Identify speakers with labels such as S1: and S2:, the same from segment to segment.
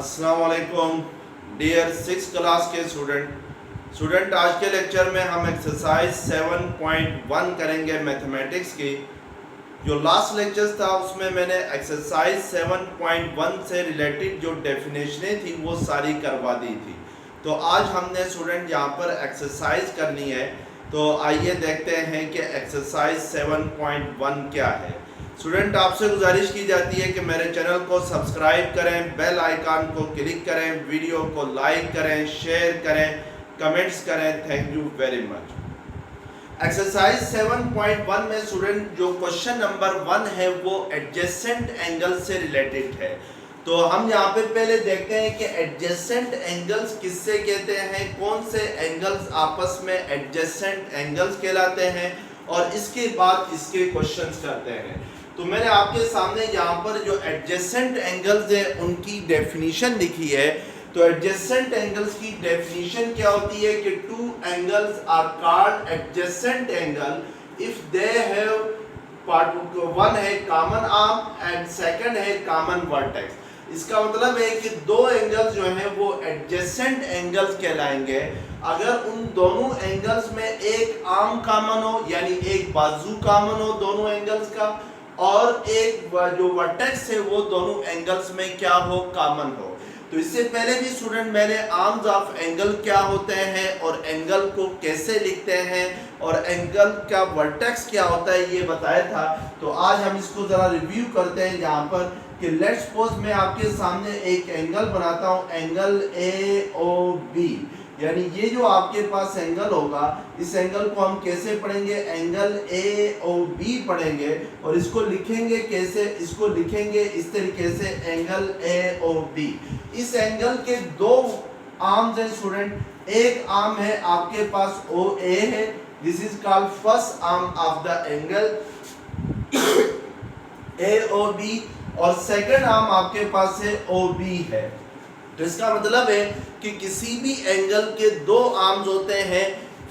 S1: अस्सलाम वालेकुम dear 6 class के स्टूडेंट आज के लेक्चर में हम एक्सरसाइज 7.1 करेंगे मैथमेटिक्स की। जो लास्ट लेक्चर था उसमें मैंने एक्सरसाइज 7.1 से रिलेटेड जो डेफिनेशनें थी वो सारी करवा दी थी। तो आज हमने स्टूडेंट यहाँ पर एक्सरसाइज करनी है। तो आइए देखते हैं कि एक्सरसाइज 7.1 क्या है। स्टूडेंट आपसे गुजारिश की जाती है कि मेरे चैनल को सब्सक्राइब करें, बेल आइकन को क्लिक करें, वीडियो को लाइक करें, शेयर करें, कमेंट्स करें। Thank you very much. Exercise 7.1 में स्टूडेंट जो क्वेश्चन नंबर 1 है वो एडजेसेंट एंगल से रिलेटेड है। तो हम यहाँ पे पहले देखते हैं कि एडजेसेंट एंगल्स किससे कहते हैं, कौन से एंगल्स आपस में एडजेसेंट एंगल्स कहलाते हैं, और इसके बाद इसके क्वेश्चंस करते हैं। तो मैंने आपके सामने यहाँ पर जो एडजेसेंट एंगल्स है उनकी डेफिनेशन लिखी है। तो एडजेसेंट एंगल्स की डेफिनेशन क्या होती है कि two angles are called adjacent angle if they have part one है कॉमन आर्म एंड सेकंड है कॉमन वर्टेक्स। इसका मतलब है कि दो एंगल्स जो हैं वो एडजेसेंट एंगल्स कहलाएंगे अगर उन दोनों एंगल्स में एक आर्म कॉमन हो, यानी एक बाजू कॉमन हो दोनों एंगल्स का, और एक जो वर्टेक्स है वो दोनों एंगल्स में क्या हो, कॉमन हो। तो इससे पहले भी स्टूडेंट मैंने आर्म्स ऑफ एंगल क्या होते हैं और एंगल को कैसे लिखते हैं और एंगल का वर्टेक्स क्या होता है ये बताया था। तो आज हम इसको जरा रिव्यू करते हैं यहाँ पर कि लेट्स सपोज मैं आपके सामने एक एंगल बनाता हूँ, एंगल AOB, यानी ये जो आपके पास एंगल होगा इस एंगल को हम कैसे पढ़ेंगे, एंगल AOB पढ़ेंगे। और इसको लिखेंगे कैसे, इसको लिखेंगे इस तरीके से, एंगल AOB। इस एंगल के दो आर्म्स हैं स्टूडेंट। एक आर्म है आपके पास OA है, this is called first arm of the angle AOB, और सेकंड आर्म आपके पास है OB है। तो इसका मतलब है कि किसी भी एंगल के दो आर्म्स होते हैं।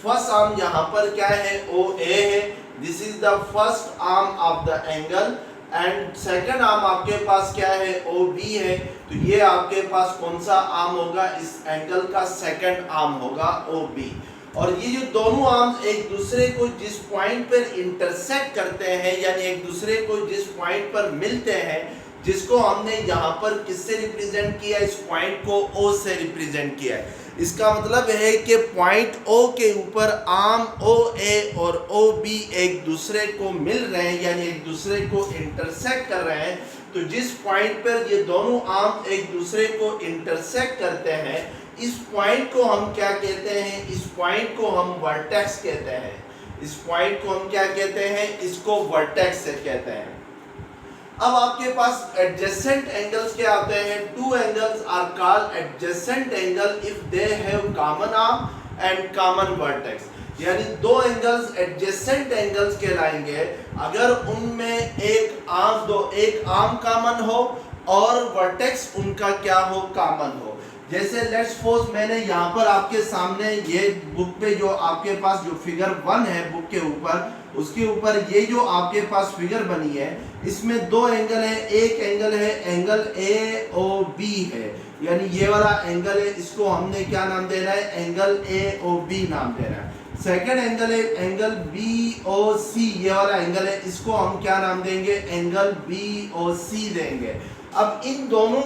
S1: फर्स्ट आर्म यहाँ पर क्या है, OA है, this is the first arm of the angle, and second arm आपके पास क्या है, OB है। तो ये आपके पास कौन सा आर्म होगा, इस एंगल का सेकंड आर्म होगा OB। और ये जो दोनों आर्म्स एक दूसरे को जिस पॉइंट पर इंटरसेक्ट करते हैं, यानी एक दूसरे को जिस पॉइंट पर मिलते हैं, जिसको हमने यहाँ पर किससे रिप्रेजेंट किया, इस पॉइंट को O से रिप्रेजेंट किया है। इसका मतलब है कि पॉइंट O के ऊपर आर्म OA और OB एक दूसरे को मिल रहे हैं, यानी एक दूसरे को इंटरसेक्ट कर रहे हैं। तो जिस पॉइंट पर ये दोनों आर्म एक दूसरे को इंटरसेक्ट करते हैं, इस पॉइंट को हम क्या कहते हैं, इस पॉइंट को हम वर्टेक्स कहते हैं। इस पॉइंट को हम क्या कहते हैं, इसको वर्टेक्स से कहते हैं। अब आपके पास एडजेसेंट एंगल्स क्या आते हैं, two angles are called adjacent angle if they have common arm and common vertex. यानी दो एंगल्स एडजेसेंट एंगल्स कहलाएंगे अगर उनमें एक आर्म कॉमन हो और वर्टेक्स उनका क्या हो, कॉमन हो। जैसे लेट्स सपोज मैंने यहाँ पर आपके सामने ये बुक पे जो आपके पास जो फिगर 1 है बुक के ऊपर, उसके ऊपर ये जो आपके पास फिगर बनी है इसमें दो एंगल है। एक एंगल है एंगल AOB है, यानी ये वाला एंगल है, इसको हमने क्या नाम देना है, एंगल AOB नाम देना है। सेकंड एंगल है एंगल BOC, ये वाला एंगल है, इसको हम क्या नाम देंगे, एंगल BOC देंगे। अब इन दोनों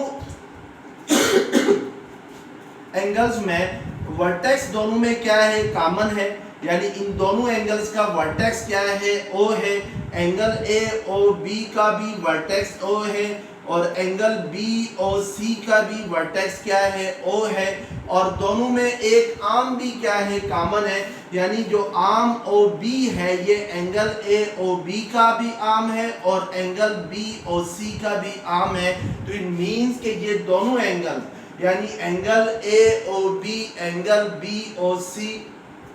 S1: एंगल्स में वर्टेक्स दोनों में क्या है, कॉमन है, यानी इन दोनों एंगल्स का वर्टेक्स क्या है, O है। एंगल AOB का भी वर्टेक्स O है और एंगल BOC का भी वर्टेक्स क्या है, O है। और दोनों में एक आर्म भी क्या है, कॉमन है, यानी जो आर्म OB है ये एंगल AOB का भी आर्म है और एंगल BOC का भी आर्म है। तो इट मीन्स कि ये दोनों एंगल यानी एंगल AOB एंगल BOC,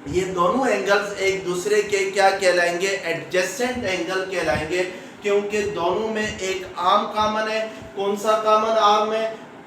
S1: ये दोनों एंगल्स एक दूसरे के क्या कहलाएंगे, एडजेसेंट एंगल कहलाएंगे, क्योंकि दोनों में एक आर्म कॉमन है। कौन सा कॉमन आर्म है,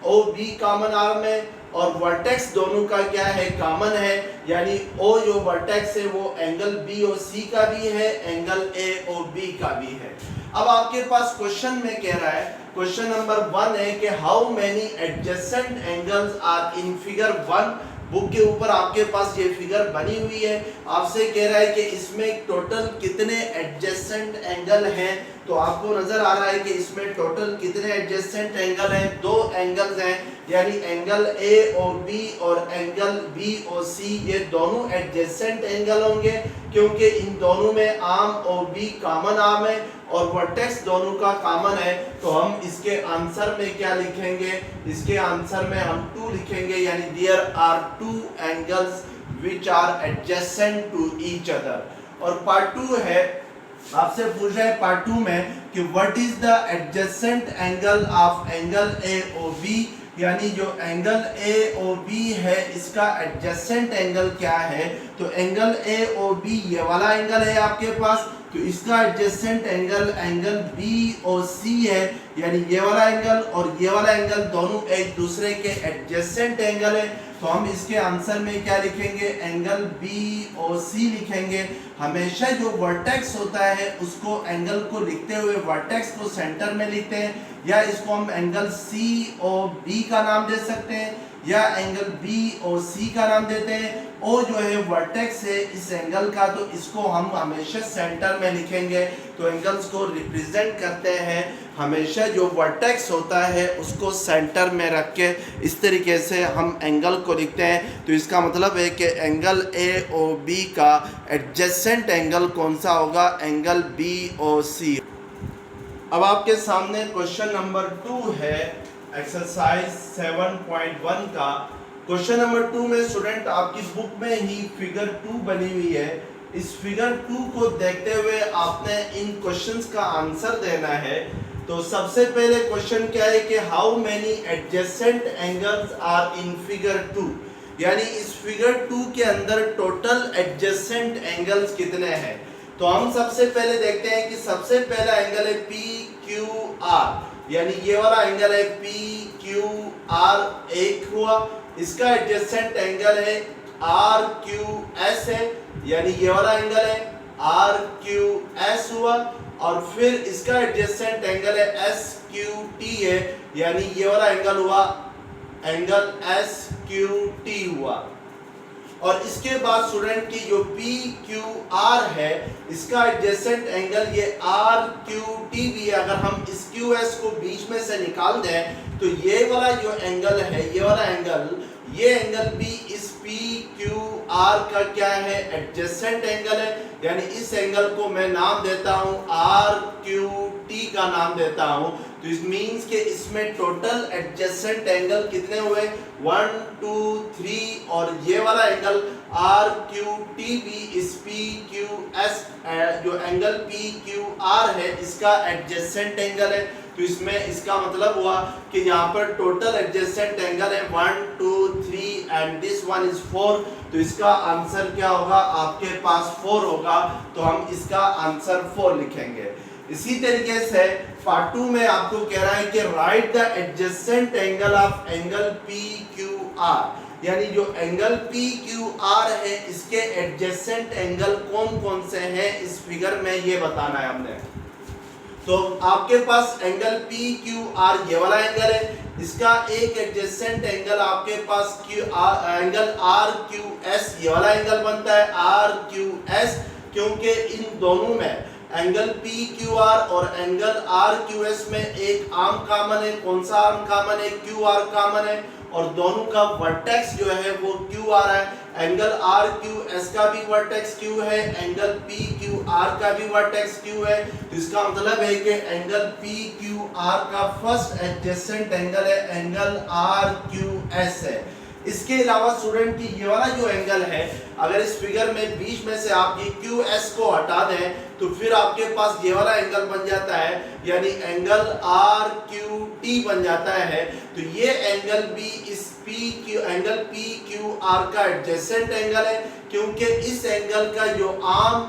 S1: OB कॉमन आर्म है, और वर्टेक्स दोनों का क्या है, कॉमन है, यानी ओ जो वर्टेक्स है वो एंगल बी ओ सी का भी है, एंगल ए ओ बी का भी है। अब आपके पास क्वेश्चन में कह रहा है, क्वेश्चन नंबर 1 है कि how many adjacent angles are in figure 1। Book के ऊपर आपके पास ये फिगर बनी हुई है, आपसे कह रहा है कि इसमें टोटल कितने एडजेसेंट एंगल हैं। तो आपको नजर आ रहा है कि इसमें टोटल कितने एडजेसेंट एंगल हैं, 2 एंगल्स हैं, यानी एंगल ए ओ बी और एंगल बी ओ सी, ये दोनों एडजेसेंट एंगल होंगे क्योंकि इन दोनों में arm O B common arm है और वर्टेक्स दोनों का कॉमन है। तो हम इसके आंसर में क्या लिखेंगे, इसके आंसर में हम 2 लिखेंगे, यानी there are 2 angles which are adjacent to each other. और पार्ट 2 है, आपसे पूछ रहा है पार्ट 2 में कि what is the adjacent angle of angle A O B, यानी जो एंगल ए ओ बी है इसका एडजेसेंट एंगल क्या है। तो एंगल ए ओ बी ये वाला एंगल है आपके पास, तो इसका adjacent angle angle B O C है, यानी ये वाला एंगल और ये वाला एंगल दोनों एक दूसरे के एडजेसेंट एंगल है। तो हम इसके आंसर में क्या लिखेंगे, एंगल बी ओ सी लिखेंगे। हमेशा जो वर्टेक्स होता है उसको एंगल को लिखते हुए वर्टेक्स को सेंटर में लिखते हैं, या इसको हम एंगल सी ओ बी का नाम दे सकते हैं या एंगल बी ओ सी का नाम देते हैं। ओ जो है वर्टेक्स है इस एंगल का, तो इसको हम हमेशा सेंटर में लिखेंगे। तो एंगल्स को रिप्रेजेंट करते हैं, हमेशा जो वर्टेक्स होता है उसको सेंटर में रख के इस तरीके से हम एंगल को लिखते हैं। तो इसका मतलब है कि एंगल ए ओ बी का एडजेसेंट एंगल कौन सा होगा, एंगल बी ओ सी। अब आपके सामने क्वेश्चन नंबर 2 है, एक्सरसाइज 7.1 का। क्वेश्चन नंबर 2 में स्टूडेंट आपकी बुक में ही फिगर 2 बनी हुई है। इस फिगर 2 को देखते हुए आपने इन क्वेश्चंस का आंसर देना है। तो सबसे पहले क्वेश्चन क्या है कि how many adjacent angles are in figure 2, यानी इस फिगर 2 के अंदर टोटल एडजेसेंट एंगल्स कितने हैं। तो हम सबसे पहले देखते हैं कि सबसे पहला एंगल है पी क्यू आर, यानी ये वाला एंगल है पी क्यू आर एक हुआ, इसका एडजेसेंट एंगल है आर क्यू एस है, यानी ये वाला एंगल है आर क्यू एस हुआ, और फिर इसका एडजेसेंट एंगल है एस क्यू टी है, यानी ये वाला एंगल हुआ एंगल एस क्यू टी हुआ। और इसके बाद स्टूडेंट की जो पी क्यू आर है इसका एडजेसेंट एंगल ये आर क्यू टी भी है। अगर हम इस क्यू एस को बीच में से निकाल दें तो ये वाला जो एंगल है, ये वाला एंगल, ये एंगल भी इस पी क्यू आर का क्या है, एडजेसेंट एंगल है, यानी इस एंगल को मैं नाम देता हूं आर क्यू टी का नाम देता हूं। तो इस मीन्स के इसमें टोटल एडजेसेंट एंगल कितने हुए, 1 2 3, और ये वाला एंगल आर क्यू टी भी इस पी क्यू एस जो एंगल पी क्यू आर है इसका एडजेसेंट एंगल है। तो इसमें इसका मतलब हुआ कि यहाँ पर टोटल एडजेसेंट एंगल है 1 2 3 एंड दिस वन इज 4। तो इसका आंसर क्या होगा, आपके पास 4 होगा, तो हम इसका आंसर 4 लिखेंगे। इसी तरीके से पार्ट 2 में आपको कह रहा है कि right the adjacent angle of angle P Q R, यानी जो एंगल पी क्यू आर है इसके एडजेसेंट एंगल कौन कौन से हैं इस फिगर में, ये बताना है हमने। तो आपके पास एंगल पी क्यू आर ये वाला एंगल है, इसका एक एडजेसेंट एंगल आपके पास एंगल आर क्यू एस ये वाला एंगल बनता है आर क्यू एस, क्योंकि इन दोनों में एंगल पी क्यू आर और एंगल आर क्यू एस में एक आर्म कॉमन है। कौन सा आर्म कॉमन है, क्यू आर कॉमन है, और दोनों का वर्टेक्स जो है वो क्यू आर है। एंगल आर क्यू एस का भी वर्टेक्स क्यू है, एंगल पी क्यू आर का भी वर्टेक्स क्यू है। तो इसका मतलब है कि एंगल पी क्यू आर का फर्स्ट एडजेसेंट एंगल है एंगल आर क्यू एस है। इसके अलावा स्टूडेंट की ये वाला जो एंगल है, अगर इस फिगर में बीच में से आप ये क्यू एस को हटा दें तो फिर आपके पास ये वाला एंगल बन जाता है, यानी एंगल आर क्यू टी बन जाता है। तो ये एंगल भी इस एंगल पी क्यू आर का एडजेसेंट एंगल है, क्योंकि इस एंगल का जो आर्म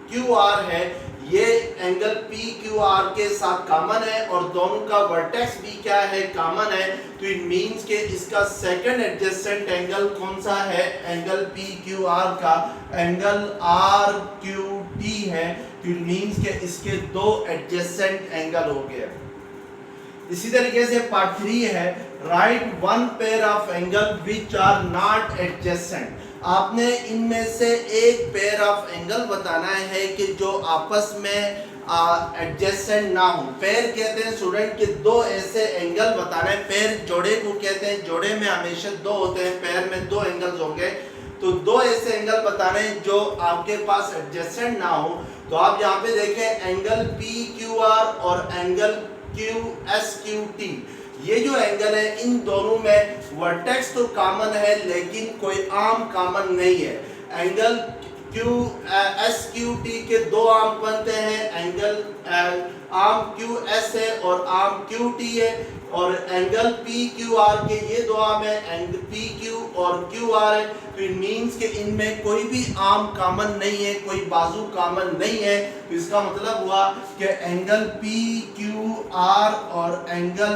S1: क्यू आर है ये एंगल पी क्यू आर के साथ कॉमन है और दोनों का वर्टेक्स भी क्या है, कॉमन है। तो इट मींस के इसका सेकंड एडजेसेंट एंगल कौन सा है, एंगल पी क्यू आर का एंगल आर क्यू टी है। तो इट मींस के इसके दो एडजेसेंट एंगल हो गए। इसी तरीके से पार्ट 3 है, write one pair of angle which are not adjacent. आपने इनमें से एक पेयर ऑफ एंगल बताना है कि जो आपस में एडजेसेंट ना हो। पेयर कहते हैं स्टूडेंट के दो ऐसे एंगल बताना है। पेयर जोड़े को कहते हैं, जोड़े में हमेशा दो होते हैं, पेयर में दो एंगल्स होंगे। तो दो ऐसे एंगल बताने हैं जो आपके पास एडजेसेंट ना हो। तो आप यहाँ पे देखें एंगल पी क्यू आर और angle Q S Q T, ये जो एंगल है इन दोनों में वर्टेक्स तो कॉमन है लेकिन कोई आर्म कॉमन नहीं है। Angle Q S Q T के दो आर्म बनते हैं, एंगल आर्म क्यू एस है और आर्म क्यू टी है। और एंगल पी क्यू आर के ये दो आर्म है, एंगल पी क्यू और क्यू आर है। तो इट मींस कि इनमें कोई भी आर्म कॉमन नहीं है, कोई बाजू कॉमन नहीं है। तो इसका मतलब हुआ कि एंगल पी क्यू आर और एंगल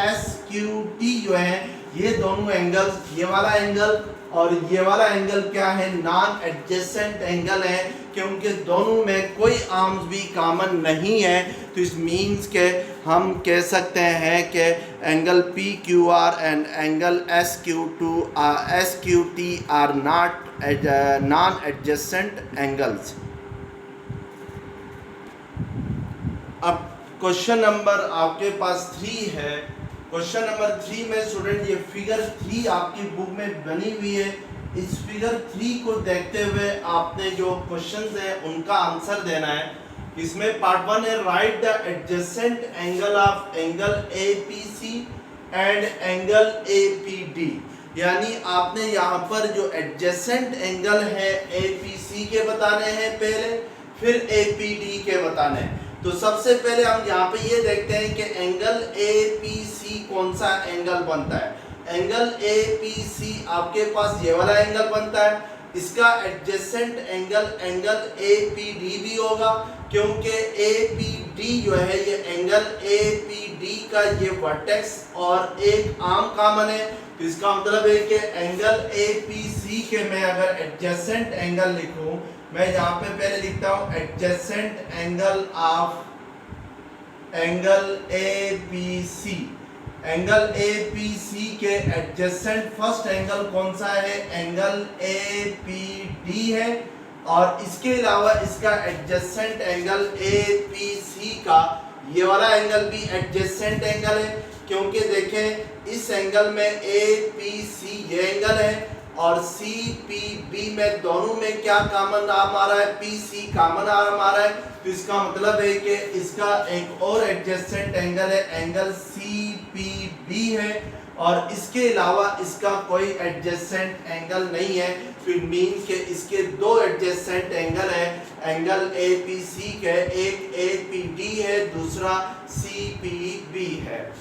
S1: एस क्यू टी जो है ये दोनों एंगल्स, ये वाला एंगल और ये वाला एंगल क्या है, नॉन एडजेसेंट एंगल है, क्योंकि दोनों में कोई आर्म्स भी कॉमन नहीं है। तो इस मींस के हम कह सकते हैं कि angle P Q R and angle S Q T R non adjacent angles. अब क्वेश्चन नंबर आपके पास 3 है। क्वेश्चन नंबर 3 में स्टूडेंट ये फिगर 3 आपकी बुक में बनी हुई है। इस फिगर 3 को देखते हुए आपने जो क्वेश्चंस हैं उनका आंसर देना है। इसमें पार्ट 1 है, write the adjacent angle of angle A P C and angle A P D. यानी आपने यहाँ पर जो एडजेसेंट एंगल है ए पी सी के बताने हैं पहले, फिर ए पी डी के बताने हैं। तो सबसे पहले हम यहाँ पे ये देखते हैं कि एंगल ए पी सी कौन सा एंगल बनता है। एंगल ए पी सी आपके पास ये वाला एंगल बनता है। इसका adjacent angle A P D भी होगा, क्योंकि ए पी डी जो है ये एंगल ए पी डी का ये वर्टेक्स और एक आर्म कॉमन है। तो इसका मतलब है कि एंगल ए पी सी के मैं अगर एडजेसेंट एंगल लिखूं, मैं यहाँ पे पहले लिखता हूँ adjacent angle of angle A P C. Angle A P C के एडजेसेंट फर्स्ट एंगल कौन सा है, एंगल ए पी डी है। और इसके अलावा इसका adjacent angle A P C का ये वाला एंगल भी एडजेसेंट एंगल है, क्योंकि देखें इस एंगल में ए पी सी ये एंगल है और सी पी बी में दोनों में क्या कॉमन आर्म आ रहा है, पी सी कॉमन आर्म आ रहा है। तो इसका मतलब है कि इसका एक और एडजेसेंट एंगल है, एंगल सी पी बी है और इसके अलावा इसका कोई एडजेसेंट एंगल नहीं है। तो इट मींस कि इसके दो एडजेसेंट एंगल है एंगल ए पी सी के, एक ए पी डी है, दूसरा सी पी बी है।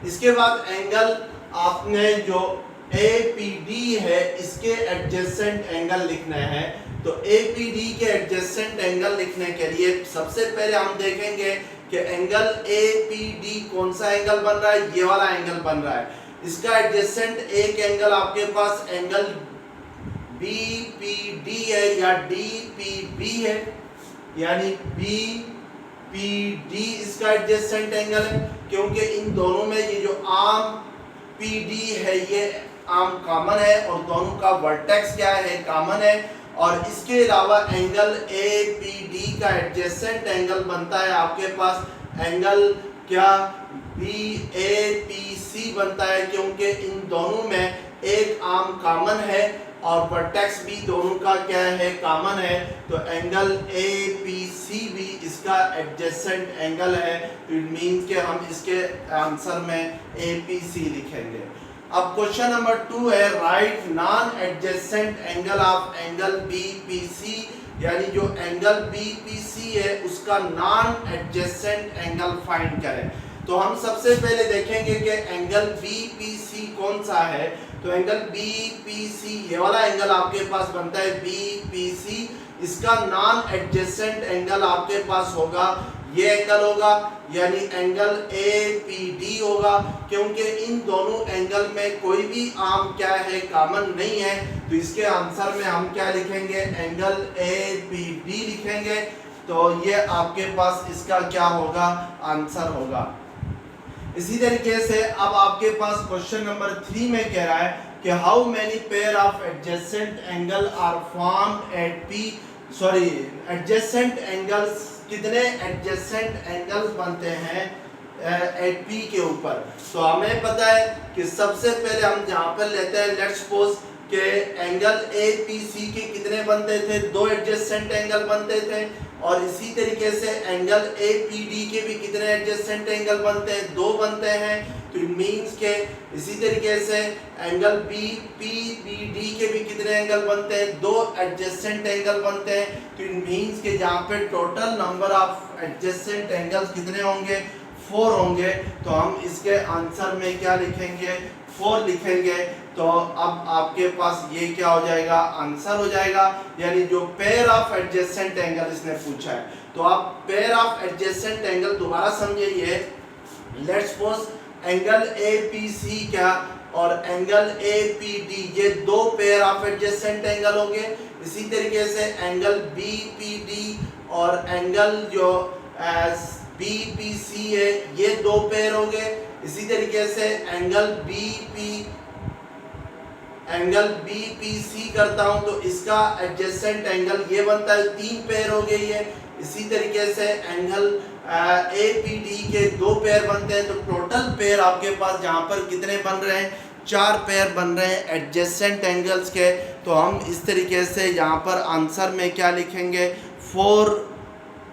S1: इसके बाद एंगल आपने जो ए पी डी है इसके एडजेसेंट एंगल लिखना है। तो ए पी डी के एडजेसेंट एंगल लिखने के लिए सबसे पहले हम देखेंगे कि एंगल ए पी डी कौन सा एंगल बन रहा है, ये वाला एंगल बन रहा है। इसका एडजेसेंट एक एंगल आपके पास एंगल बी पी डी है या डी पी बी है, यानी बी पी डी इसका एडजेसेंट एंगल है, क्योंकि इन दोनों में ये जो आर्म पी डी है ये आर्म कॉमन है और दोनों का वर्टेक्स क्या है, कॉमन है। और इसके अलावा एंगल ए पी डी का एडजेसेंट एंगल बनता है आपके पास एंगल क्या, बी ए पी सी बनता है, क्योंकि इन दोनों में एक आर्म कॉमन है और वर्टेक्स भी दोनों का क्या है, कॉमन है। तो एंगल ए पी सी भी इसका एडजेसेंट एंगल है। तो इट मींस कि हम इसके आंसर में ए पी सी लिखेंगे। अब क्वेश्चन नंबर 2 है, write non adjacent angle of angle B P C. यानी जो एंगल बी पी सी है उसका नॉन एडजेसेंट एंगल फाइंड करें। तो हम सबसे पहले देखेंगे कि एंगल बी पी सी कौन सा है। तो एंगल बी पी सी ये वाला एंगल आपके पास बनता है बी पी सी इसका नॉन एडजेसेंट एंगल आपके पास होगा ये एंगल होगा, यानी एंगल APD होगा, क्योंकि इन दोनों एंगल में कोई भी आम क्या है कॉमन नहीं है, तो इसके आंसर में हम क्या लिखेंगे, एंगल APD लिखेंगे। तो ये आपके पास इसका क्या होगा, आंसर होगा। इसी तरीके से अब आपके पास क्वेश्चन नंबर 3 में कह रहा है कि how many pair of adjacent angle are formed at P, sorry adjacent angles, कितने एडजेसेंट एंगल्स बनते हैं एट P के ऊपर। तो हमें पता है कि सबसे पहले हम जहाँ पर लेते हैं, लेट्स सपोज के एंगल APC के कितने बनते थे, 2 एडजेसेंट एंगल बनते थे, और इसी तरीके से एंगल APD के भी कितने एडजेसेंट एंगल बनते हैं, 2 बनते हैं। तो इट मींस के इसी तरीके से एंगल BPBD के भी कितने एंगल बनते हैं, 2 एडजेसेंट एंगल बनते हैं। तो इट मींस के जहाँ पे total number of adjacent angles कितने होंगे, 4 होंगे। तो हम इसके आंसर में क्या लिखेंगे, 4 लिखेंगे। तो अब आपके पास ये क्या हो जाएगा, आंसर हो जाएगा, यानी जो पेयर ऑफ एडजेसेंट एंगल इसने पूछा है। तो आप पेयर ऑफ एडजेसेंट एंगल दोबारा समझिए, लेट्स सपोज एंगल APC क्या और एंगल APD, ये 2 पेयर ऑफ एडजेसेंट एंगल होंगे। इसी तरीके से एंगल BPD और एंगल जो BPC है, ये 2 पेयर होंगे। इसी तरीके से एंगल BPC करता हूं तो इसका एडजेसेंट एंगल ये बनता है, 3 पेयर हो गई है। इसी तरीके से एंगल APD के 2 पेयर बनते हैं। तो टोटल पेयर आपके पास जहां पर कितने बन रहे हैं, 4 पेयर बन रहे हैं एडजेसेंट एंगल्स के। तो हम इस तरीके से यहाँ पर आंसर में क्या लिखेंगे, 4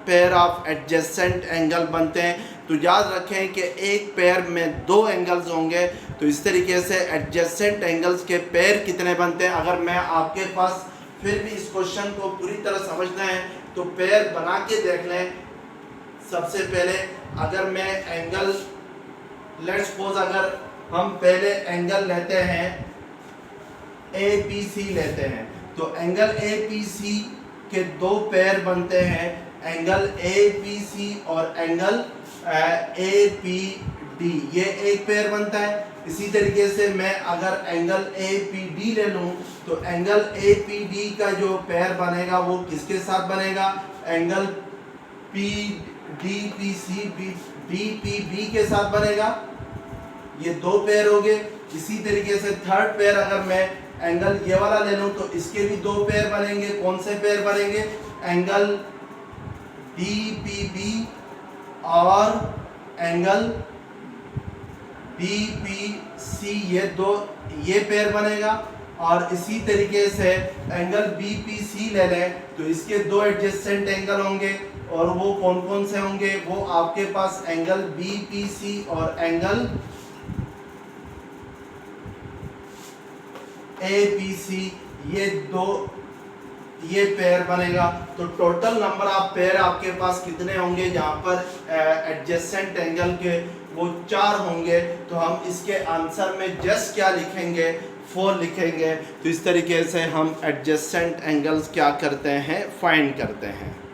S1: पेयर ऑफ एडजेसेंट एंगल बनते हैं। तो याद रखें कि एक पेयर में 2 एंगल्स होंगे। तो इस तरीके से एडजेसेंट एंगल्स के पेयर कितने बनते हैं। अगर मैं आपके पास फिर भी इस क्वेश्चन को पूरी तरह समझना है तो पेयर बना के देख लें। सबसे पहले अगर मैं एंगल, लेट्स सपोज अगर हम पहले एंगल लेते हैं APC लेते हैं, तो एंगल APC के 2 पेयर बनते हैं, एंगल APC और एंगल APD, ये एक पेयर बनता है। इसी तरीके से मैं अगर एंगल APD ले लूं तो एंगल APD का जो पेयर बनेगा वो किसके साथ बनेगा, एंगल DPB के साथ बनेगा। ये 2 पेयर हो गए। इसी तरीके से थर्ड पेयर अगर मैं एंगल ये वाला ले लूं तो इसके भी 2 पेयर बनेंगे। कौन से पेयर बनेंगे, एंगल DPB और एंगल BPC, ये पेयर बनेगा। और इसी तरीके से एंगल BPC ले लें तो इसके 2 एडजेसेंट एंगल होंगे, और वो कौन कौन से होंगे, वो आपके पास एंगल BPC और एंगल APC, ये पेयर बनेगा। तो टोटल नंबर ऑफ पेयर आपके पास कितने होंगे, जहाँ पर एडजेसेंट एंगल के वो 4 होंगे। तो हम इसके आंसर में जस्ट क्या लिखेंगे, 4 लिखेंगे। तो इस तरीके से हम एडजेसेंट एंगल्स क्या करते हैं, फाइंड करते हैं।